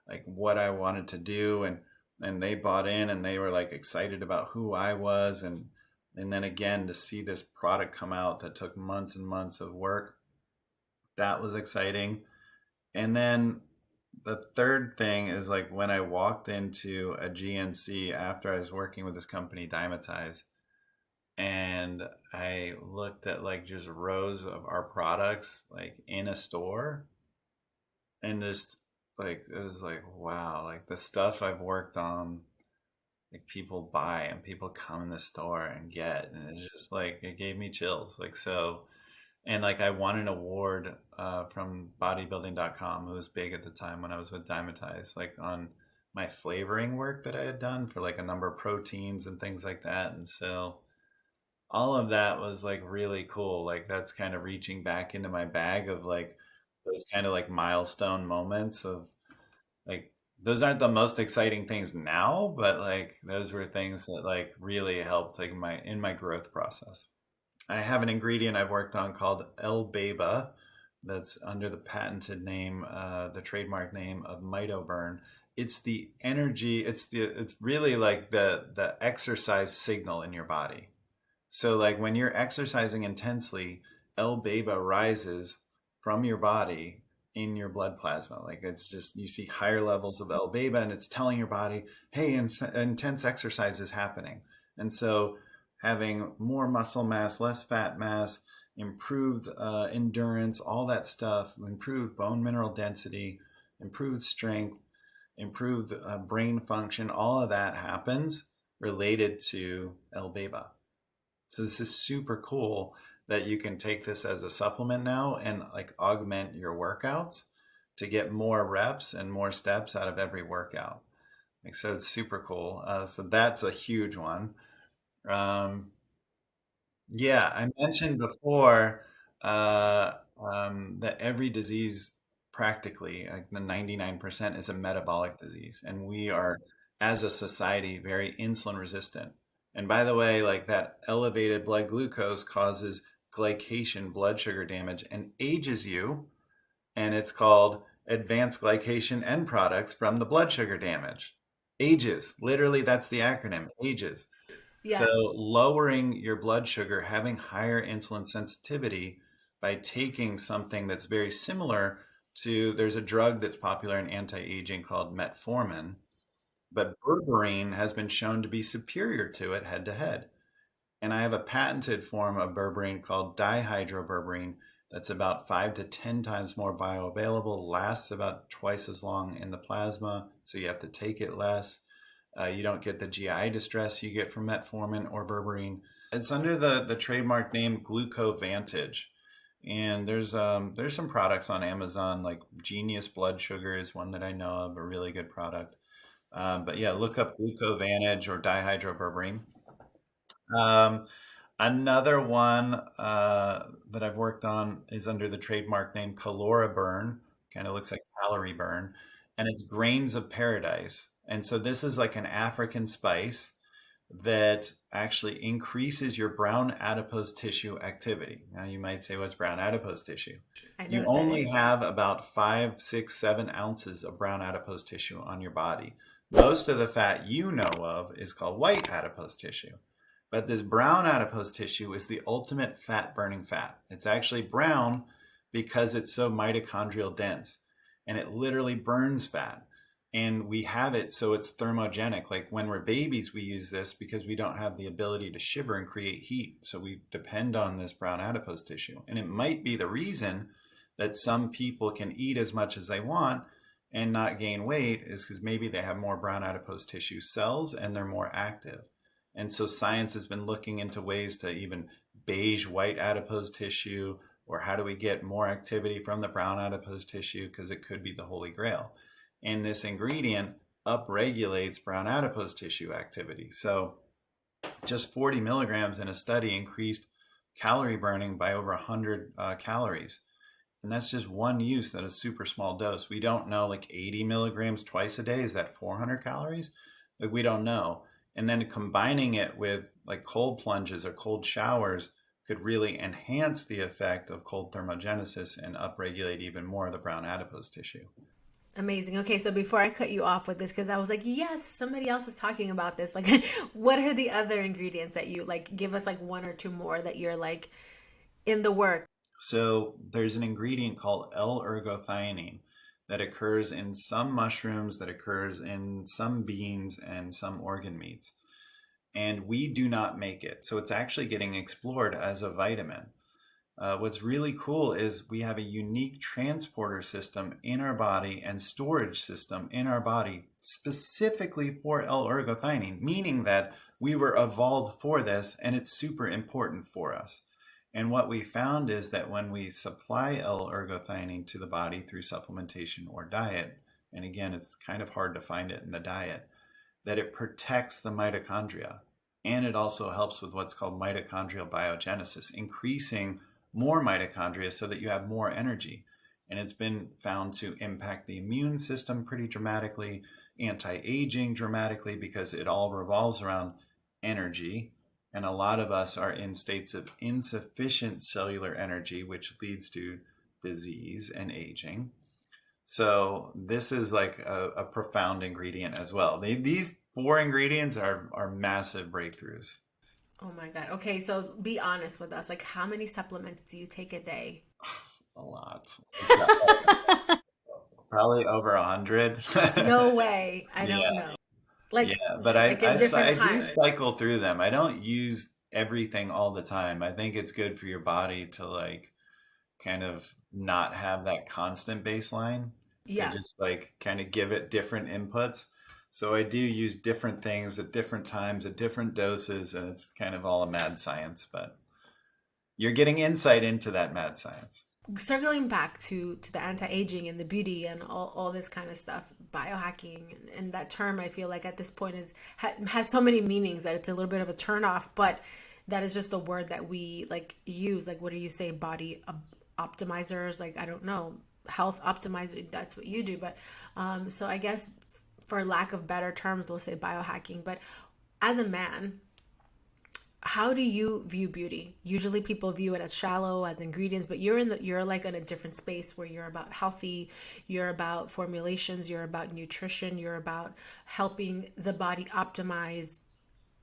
like what I wanted to do, and they bought in, and they were like excited about who I was, and then again, to see this product come out that took months and months of work, that was exciting. And then the third thing is like when I walked into a GNC after I was working with this company, Dymatize, and I looked at like just rows of our products like in a store, and just like, it was like, wow, like the stuff I've worked on, like people buy and people come in the store and get, and it's just like, it gave me chills. Like, so, and like I won an award from bodybuilding.com, who was big at the time when I was with Dymatize, like on my flavoring work that I had done for like a number of proteins and things like that. And so all of that was like really cool. Like, that's kind of reaching back into my bag of like those kind of like milestone moments of like, those aren't the most exciting things now, but like those were things that like really helped like my growth process. I have an ingredient I've worked on called L-Beba, that's under the patented name, the trademark name of MitoBurn. It's the energy. It's really like the exercise signal in your body. So like when you're exercising intensely, L-Beba rises from your body in your blood plasma. Like, it's just, you see higher levels of L-Beba, and it's telling your body, hey, intense exercise is happening. And so having more muscle mass, less fat mass, improved endurance, all that stuff, improved bone mineral density, improved strength, improved brain function, all of that happens related to L-Beba. So this is super cool that you can take this as a supplement now and like augment your workouts to get more reps and more steps out of every workout. Like, so it's super cool. So that's a huge one. Um, yeah, I mentioned before that every disease, practically, like the 99%, is a metabolic disease. And we are, as a society, very insulin resistant. And by the way, like that elevated blood glucose causes glycation, blood sugar damage, and ages you. And it's called advanced glycation end products from the blood sugar damage. AGES, literally, that's the acronym, AGES. So, Yeah, lowering your blood sugar, having higher insulin sensitivity by taking something that's very similar to, there's a drug that's popular in anti-aging called metformin, but berberine has been shown to be superior to it head to head. And I have a patented form of berberine called dihydroberberine that's about 5 to 10 times more bioavailable, lasts about twice as long in the plasma, so you have to take it less. You don't get the GI distress you get from metformin or berberine. It's under the trademark name Glucovantage. And there's some products on Amazon, like Genius Blood Sugar is one that I know of, a really good product. But yeah, look up Glucovantage or dihydroberberine. Um, Another one that I've worked on is under the trademark name Calora Burn. Kind of looks like calorie burn, and it's grains of paradise. And so this is like an African spice that actually increases your brown adipose tissue activity. Now you might say, what's brown adipose tissue? I know You what that only is. have about 5, 6, 7 ounces of brown adipose tissue on your body. Most of the fat you know of is called white adipose tissue. But this brown adipose tissue is the ultimate fat burning fat. It's actually brown because it's so mitochondrial dense and it literally burns fat. And we have it so it's thermogenic. Like when we're babies, we use this because we don't have the ability to shiver and create heat. So we depend on this brown adipose tissue. And it might be the reason that some people can eat as much as they want and not gain weight, is because maybe they have more brown adipose tissue cells and they're more active. And so science has been looking into ways to even beige white adipose tissue, or how do we get more activity from the brown adipose tissue, because it could be the holy grail. And this ingredient upregulates brown adipose tissue activity. So just 40 milligrams in a study increased calorie burning by over 100 calories. And that's just one use at a super small dose. We don't know, like 80 milligrams twice a day, is that 400 calories? Like, we don't know. And then combining it with like cold plunges or cold showers could really enhance the effect of cold thermogenesis and upregulate even more of the brown adipose tissue. Amazing. Okay, so before I cut you off with this, because I was like, yes, somebody else is talking about this. Like, what are the other ingredients that you like? Give us like one or two more that you're like in the work. So there's an ingredient called L-ergothionine that occurs in some mushrooms, that occurs in some beans and some organ meats. And we do not make it. So it's actually getting explored as a vitamin. What's really cool is we have a unique transporter system in our body and storage system in our body specifically for L-ergothionine, meaning that we were evolved for this and it's super important for us. And what we found is that when we supply L-ergothionine to the body through supplementation or diet, and again, it's kind of hard to find it in the diet, that it protects the mitochondria. And it also helps with what's called mitochondrial biogenesis, increasing more mitochondria so that you have more energy. And it's been found to impact the immune system pretty dramatically, anti-aging dramatically, because it all revolves around energy. And a lot of us are in states of insufficient cellular energy, which leads to disease and aging. So this is like a profound ingredient as well. These four ingredients are massive breakthroughs. Oh my God. Okay, so be honest with us. Like, how many supplements do you take a day? A lot. Probably over 100. No way. I don't Yeah, know. yeah. Like, But like in different I do times. cycle through them. I don't use everything all the time. I think it's good for your body to like kind of not have that constant baseline, to Yeah. just like kind of give it different inputs. So I do use different things at different times at different doses, and it's kind of all a mad science, but you're getting insight into that mad science. Circling back to the anti-aging and the beauty and all this kind of stuff. biohacking, and that term I feel like at this point has so many meanings that it's a little bit of a turn off, but that is just the word that we like use. Like, what do you say? Body optimizers? Like, I don't know, health optimizer. That's what you do. But so I guess for lack of better terms, we'll say biohacking. But as a man, how do you view beauty? Usually people view it as shallow, as ingredients, but you're like in a different space where you're about healthy, you're about formulations, you're about nutrition, you're about helping the body optimize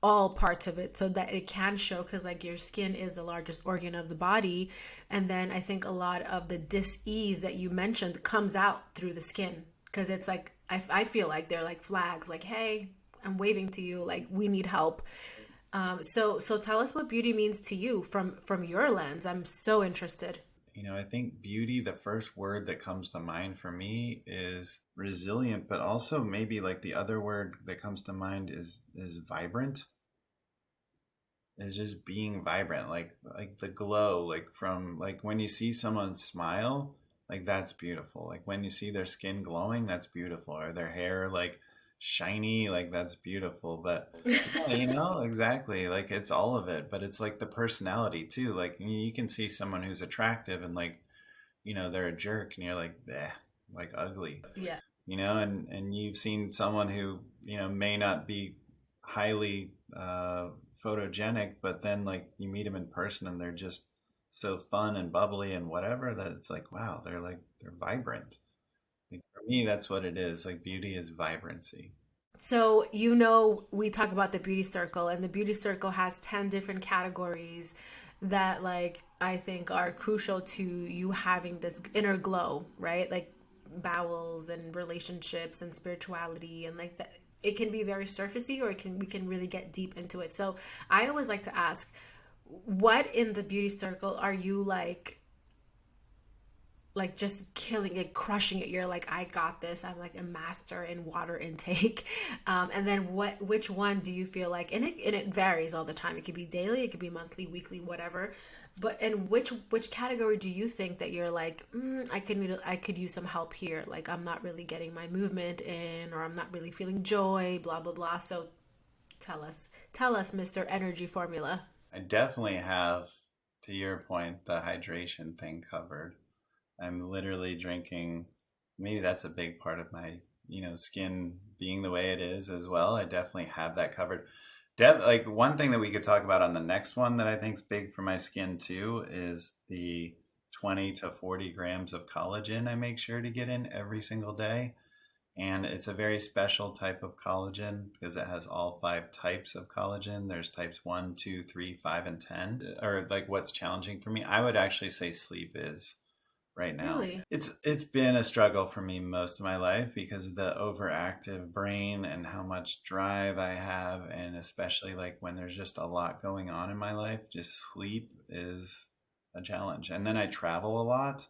all parts of it so that it can show, because like your skin is the largest organ of the body. And then I think a lot of the dis-ease that you mentioned comes out through the skin, because it's like I feel like they're like flags, like, hey, I'm waving to you, like we need help. So tell us what beauty means to you from your lens. I'm so interested. I think beauty, the first word that comes to mind for me is resilient, but also maybe like the other word that comes to mind is vibrant. Is just being vibrant, like the glow, like from like when you see someone smile, like that's beautiful. Like when you see their skin glowing, that's beautiful. Or their hair like shiny, like that's beautiful. But yeah, exactly. Like it's all of it, but it's like the personality too. Like you can see someone who's attractive and like, they're a jerk and you're like, bleh, like ugly. Yeah. And you've seen someone who, may not be highly photogenic, but then like you meet them in person and they're just so fun and bubbly and whatever, that it's like, wow, they're vibrant. Like for me, that's what it is. Like beauty is vibrancy. So, we talk about the beauty circle, and the beauty circle has 10 different categories that, like, I think are crucial to you having this inner glow, right? Like bowels and relationships and spirituality, and like that. It can be very surfacey, or we can really get deep into it. So, I always like to ask, what in the beauty circle are you like just killing it, crushing it? You're like, I got this. I'm like a master in water intake. And then which one do you feel like, and it varies all the time. It could be daily, it could be monthly, weekly, whatever. But and which category do you think that you're like, I could use some help here. Like I'm not really getting my movement in, or I'm not really feeling joy, blah, blah, blah. So tell us, Mr. Energy Formula. I definitely have, to your point, the hydration thing covered. I'm literally drinking, maybe that's a big part of my, skin being the way it is as well. I definitely have that covered. Like one thing that we could talk about on the next one that I think is big for my skin too is the 20 to 40 grams of collagen I make sure to get in every single day. And it's a very special type of collagen because it has all 5 types of collagen. There's types 1, 2, 3, 5, and 10. Or like what's challenging for me, I would actually say sleep is right now. Really? It's been a struggle for me most of my life because of the overactive brain and how much drive I have, and especially like when there's just a lot going on in my life, just sleep is a challenge. And then I travel a lot,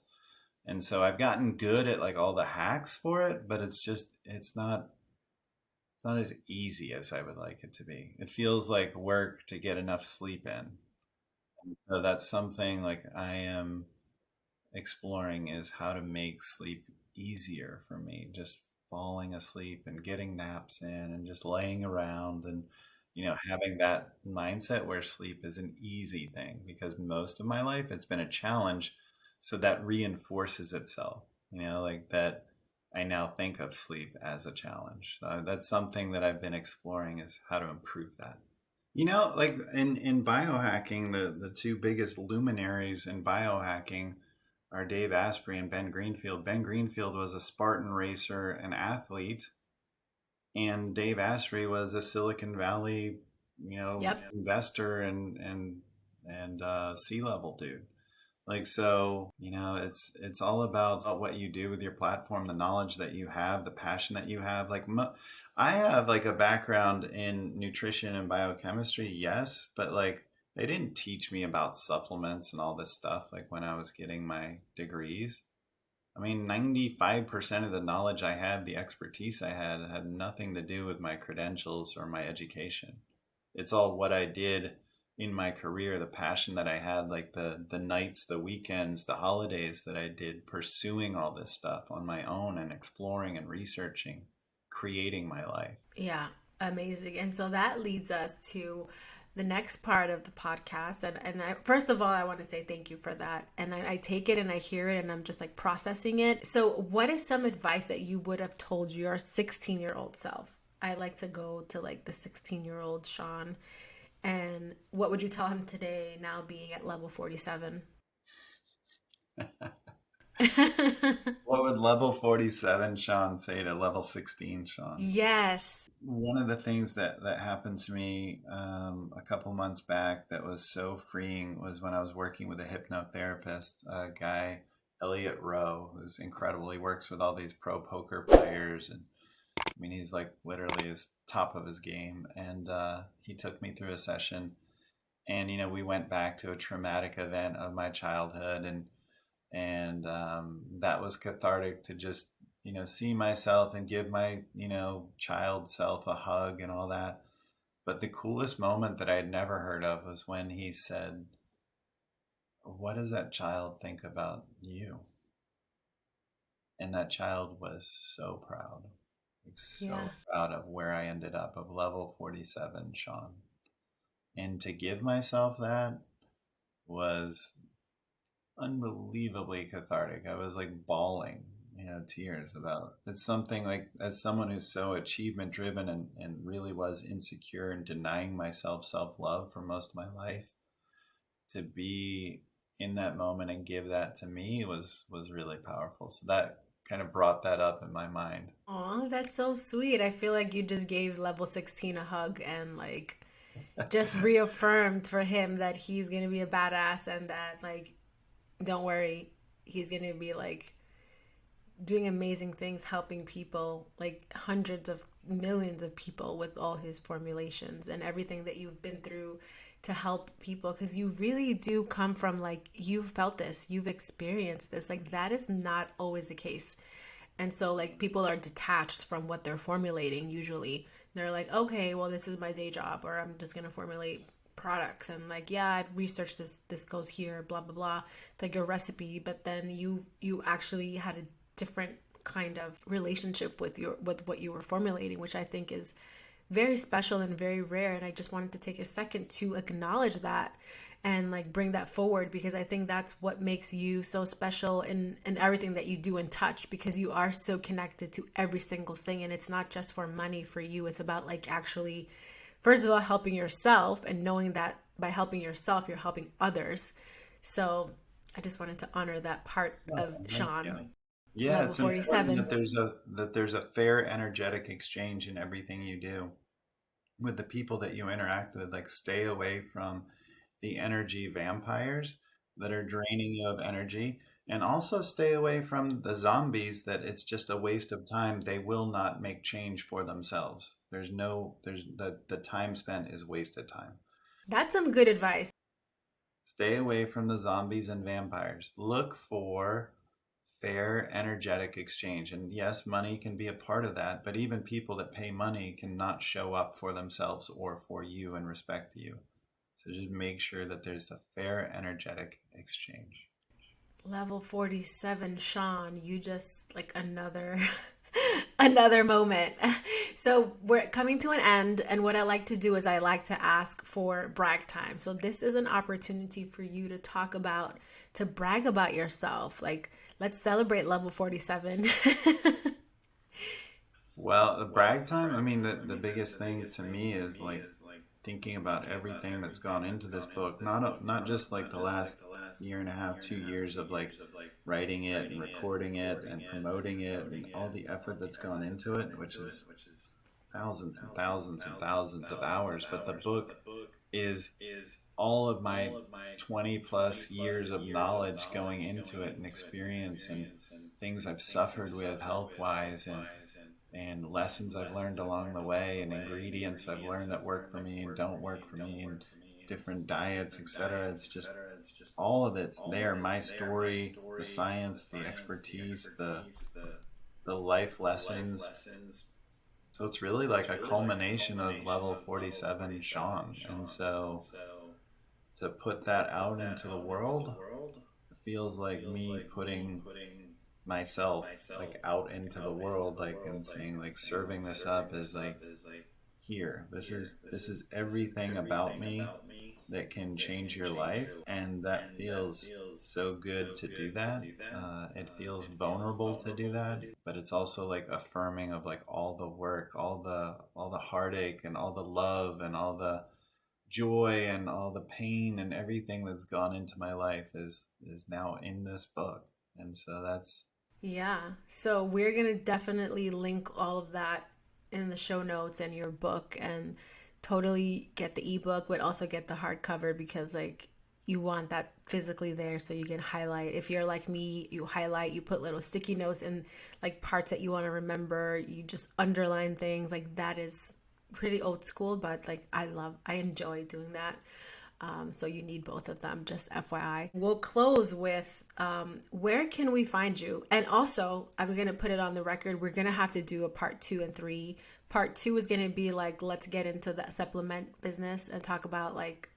and so I've gotten good at like all the hacks for it, but it's not as easy as I would like it to be. It feels like work to get enough sleep in. And so that's something like I am exploring, is how to make sleep easier for me. Just falling asleep and getting naps in and just laying around and, having that mindset where sleep is an easy thing, because most of my life it's been a challenge. So that reinforces itself, like that. I now think of sleep as a challenge. So that's something that I've been exploring, is how to improve that. Like in biohacking, the two biggest luminaries in biohacking are Dave Asprey and Ben Greenfield. Ben Greenfield was a Spartan racer and athlete, and Dave Asprey was a Silicon Valley, Yep. investor and C-level dude. Like so, it's all about what you do with your platform, the knowledge that you have, the passion that you have. Like I have like a background in nutrition and biochemistry, yes, but like they didn't teach me about supplements and all this stuff like when I was getting my degrees. I mean, 95% of the knowledge I had, the expertise I had nothing to do with my credentials or my education. It's all what I did in my career, the passion that I had, like the nights, the weekends, the holidays that I did pursuing all this stuff on my own and exploring and researching, creating my life. Yeah, amazing. And so that leads us to the next part of the podcast. And first of all, I want to say thank you for that. And I take it and I hear it and I'm just like processing it. So, what is some advice that you would have told your 16-year-old self? I like to go to like the 16-year-old Shawn. And what would you tell him today, now being at level 47? What would level 47 Sean say to level 16 Sean? Yes. One of the things that happened to me a couple months back that was so freeing was when I was working with a hypnotherapist, a guy, Elliot Rowe, who's incredible. He works with all these pro poker players, and I mean, he's like literally his top of his game. And he took me through a session, and we went back to a traumatic event of my childhood, and that was cathartic to just see myself and give my child self a hug and all that. But the coolest moment that I had never heard of was when he said, what does that child think about you? And that child was so proud, like so Yeah. proud of where I ended up, of level 47 Sean. And to give myself that was unbelievably cathartic. I was like bawling, tears about it's something like, as someone who's so achievement driven and really was insecure and denying myself self-love for most of my life, to be in that moment and give that to me was really powerful. So that kind of brought that up in my mind. Oh, that's so sweet. I feel like you just gave level 16 a hug and like just reaffirmed for him that he's going to be a badass and that like don't worry, he's going to be like doing amazing things, helping people, like hundreds of millions of people with all his formulations and everything that you've been through to help people, because you really do come from like, you've felt this, you've experienced this, like that is not always the case. And so like people are detached from what they're formulating usually. They're like, okay, well this is my day job, or I'm just going to formulate products, and like, yeah, I researched this goes here, blah blah blah. It's like a recipe, but then you actually had a different kind of relationship with what you were formulating, which I think is very special and very rare. And I just wanted to take a second to acknowledge that and like bring that forward, because I think that's what makes you so special in everything that you do and touch, because you are so connected to every single thing. And it's not just for money for you, it's about like actually, first of all, helping yourself and knowing that by helping yourself you're helping others. So I just wanted to honor that part of Oh, thank you. Shawn, Yeah, level it's important 47. that there's a fair energetic exchange in everything you do with the people that you interact with. Like, stay away from the energy vampires that are draining you of energy, and also stay away from the zombies that it's just a waste of time. They will not make change for themselves. There's the time spent is wasted time. That's some good advice. Stay away from the zombies and vampires. Look for fair energetic exchange. And yes, money can be a part of that, but even people that pay money cannot show up for themselves or for you and respect you. So just make sure that there's a fair energetic exchange. Level 47, Shawn, you just like another another moment. So we're coming to an end, and what I like to do is I like to ask for brag time. So this is an opportunity for you to talk about, to brag about yourself. Like, let's celebrate level 47. Well, the brag time, I mean, the biggest thing to me is like thinking about everything that's gone into this book, not just like the last year and a half, 2 years of like writing it and recording it and promoting it and all the effort that's gone into it, which is thousands and thousands and thousands of hours. But the book is all of my 20 plus years of knowledge going into it, and experience, and things I've suffered with health wise, and lessons I've learned along the way, and ingredients I've learned that work for me and don't work for me, and different diets, etc. It's just all of it's there. My story, the science, the expertise, the life lessons. So it's really like a culmination of level 47 Sean. And so to put that out into the world feels like me putting myself like out into the world, like, and saying like serving this up is like, here, this is everything about me that can change your life, and that feels so good to do that. It feels vulnerable to do that, but it's also like affirming of like all the work, all the heartache and all the love and all the joy and all the pain and everything that's gone into my life is now in this book. And so that's Yeah. So we're going to definitely link all of that in the show notes and your book, and totally get the ebook, but also get the hardcover, because like you want that physically there so you can highlight. If you're like me, you highlight, you put little sticky notes in like parts that you want to remember, you just underline things. Like that is pretty old school, but like I enjoy doing that. So you need both of them, just FYI. We'll close with where can we find you? And also, I'm going to put it on the record, we're going to have to do a part 2 and 3. Part 2 is going to be like, let's get into the supplement business and talk about like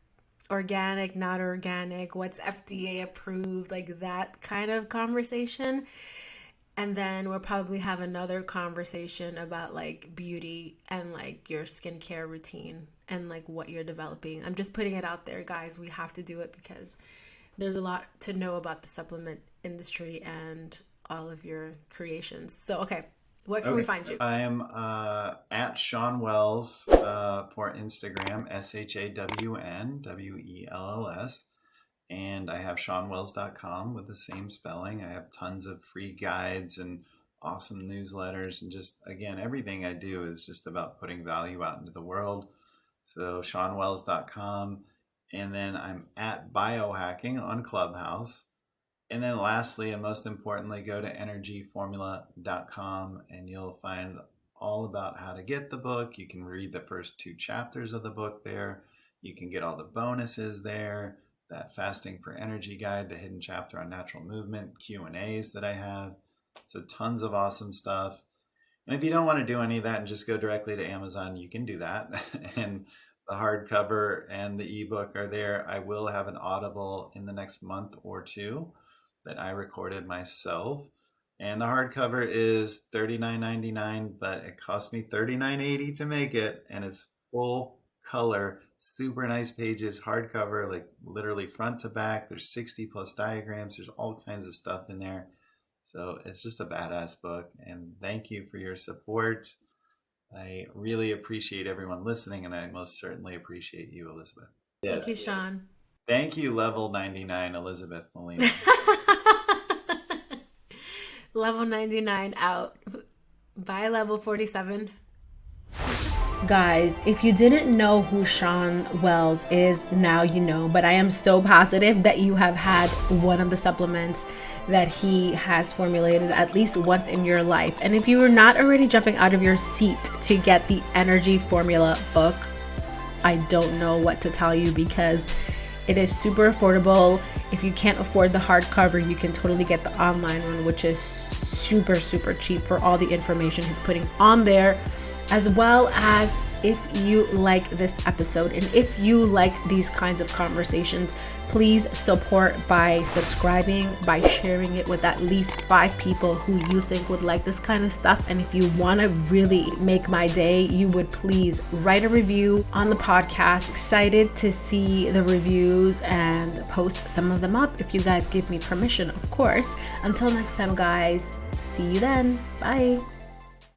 organic, not organic, what's FDA approved, like that kind of conversation. And then we'll probably have another conversation about like beauty and like your skincare routine and like what you're developing. I'm just putting it out there, guys. We have to do it because there's a lot to know about the supplement industry and all of your creations. So, okay, what can we find you? I am at Shawn Wells for Instagram, ShawnWells. And I have ShawnWells.com with the same spelling. I have tons of free guides and awesome newsletters. And just, again, everything I do is just about putting value out into the world. So ShawnWells.com. And then I'm at Biohacking on Clubhouse. And then lastly, and most importantly, go to energyformula.com and you'll find all about how to get the book. You can read the first 2 chapters of the book there. You can get all the bonuses there. That fasting for energy guide, the hidden chapter on natural movement, Q&As that I have. So tons of awesome stuff. And if you don't want to do any of that and just go directly to Amazon, you can do that. And the hardcover and the ebook are there. I will have an Audible in the next month or 2 that I recorded myself. And the hardcover is $39.99, but it cost me $39.80 to make it. And it's full color, super nice pages, hardcover, like literally front to back. There's 60 plus diagrams. There's all kinds of stuff in there. So it's just a badass book. And thank you for your support. I really appreciate everyone listening, and I most certainly appreciate you, Elizabeth. Thank you, Shawn. Thank you, level 99, Elizabeth Molina. Level 99 out. Bye, level 47. Guys, if you didn't know who Shawn Wells is, now you know. But I am so positive that you have had one of the supplements that he has formulated at least once in your life. And if you are not already jumping out of your seat to get the Energy Formula book, I don't know what to tell you, because it is super affordable. If you can't afford the hardcover, you can totally get the online one, which is super, super cheap for all the information he's putting on there. As well as, if you like this episode and if you like these kinds of conversations, please support by subscribing, by sharing it with at least 5 people who you think would like this kind of stuff. And if you want to really make my day, you would please write a review on the podcast. Excited to see the reviews and post some of them up if you guys give me permission, of course. Until next time, guys, see you then. Bye.